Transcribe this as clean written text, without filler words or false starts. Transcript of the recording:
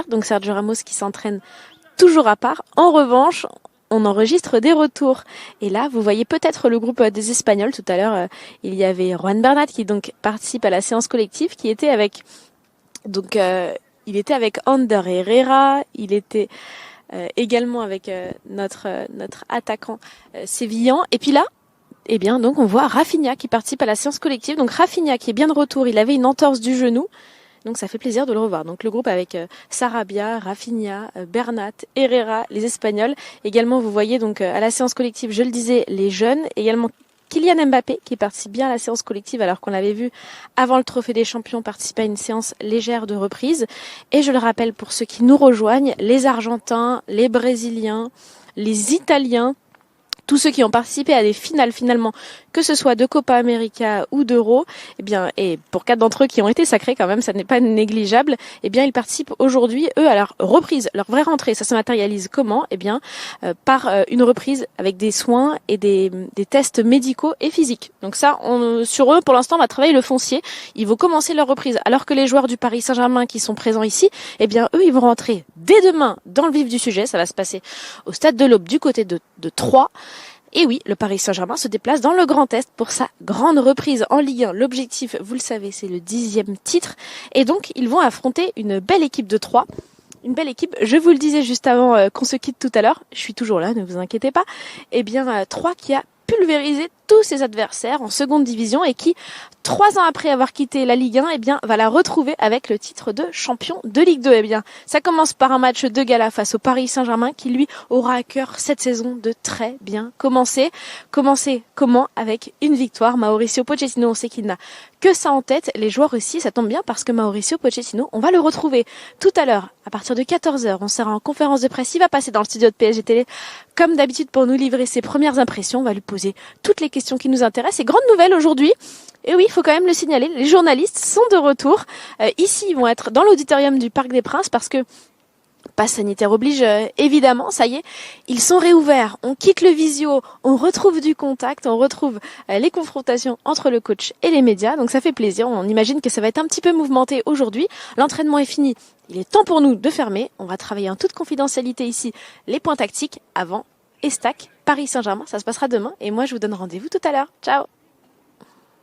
Donc Sergio Ramos qui s'entraîne toujours à part. En revanche, on enregistre des retours. Et là, vous voyez peut-être le groupe des Espagnols. Tout à l'heure, il y avait Juan Bernat qui donc participe à la séance collective, qui était avec il était avec Ander Herrera, il était également avec notre attaquant sévillan. Et puis là, eh bien, donc on voit Rafinha qui participe à la séance collective. Donc Rafinha qui est bien de retour, il avait une entorse du genou. Donc ça fait plaisir de le revoir. Donc le groupe avec Sarabia, Rafinha, Bernat, Herrera, les Espagnols. Également, vous voyez donc à la séance collective, je le disais, les jeunes. Également Kylian Mbappé qui participe bien à la séance collective alors qu'on l'avait vu avant le Trophée des Champions participer à une séance légère de reprise. Et je le rappelle pour ceux qui nous rejoignent, les Argentins, les Brésiliens, les Italiens, tous ceux qui ont participé à des finales finalement, que ce soit de Copa América ou d'Euro, eh bien, et pour 4 d'entre eux qui ont été sacrés quand même, ça n'est pas négligeable, eh bien, ils participent aujourd'hui, eux, à leur reprise, leur vraie rentrée. Ça se matérialise comment? Eh bien, par une reprise avec des soins et des tests médicaux et physiques. Donc ça, sur eux, pour l'instant, on va travailler le foncier. Ils vont commencer leur reprise, alors que les joueurs du Paris Saint-Germain qui sont présents ici, eh bien, eux, ils vont rentrer dès demain dans le vif du sujet. Ça va se passer au Stade de l'Aube du côté de Troyes. Et oui, le Paris Saint-Germain se déplace dans le Grand Est pour sa grande reprise en Ligue 1. L'objectif, vous le savez, c'est le 10e titre. Et donc, ils vont affronter une belle équipe de Troyes. Une belle équipe. Je vous le disais juste avant qu'on se quitte tout à l'heure. Je suis toujours là, ne vous inquiétez pas. Eh bien, Troyes qui a pulvérisé tous ses adversaires en seconde division et qui, 3 ans après avoir quitté la Ligue 1, eh bien, va la retrouver avec le titre de champion de Ligue 2. Eh bien, ça commence par un match de gala face au Paris Saint-Germain qui, lui, aura à cœur cette saison de très bien commencer. Commencer comment? Avec une victoire. Mauricio Pochettino, on sait qu'il n'a que ça en tête. Les joueurs aussi, ça tombe bien parce que Mauricio Pochettino, on va le retrouver tout à l'heure à partir de 14h. On sera en conférence de presse. Il va passer dans le studio de PSG Télé comme d'habitude pour nous livrer ses premières impressions. On va lui poser toutes les questions qui nous intéressent. Et grande nouvelle aujourd'hui. Et oui, il faut quand même le signaler, les journalistes sont de retour. Ici, ils vont être dans l'auditorium du Parc des Princes parce que passe sanitaire oblige, évidemment, ça y est, ils sont réouverts. On quitte le visio, on retrouve du contact, on retrouve les confrontations entre le coach et les médias. Donc ça fait plaisir, on imagine que ça va être un petit peu mouvementé aujourd'hui. L'entraînement est fini, il est temps pour nous de fermer. On va travailler en toute confidentialité ici les points tactiques avant Estac, Paris Saint-Germain. Ça se passera demain et moi je vous donne rendez-vous tout à l'heure. Ciao!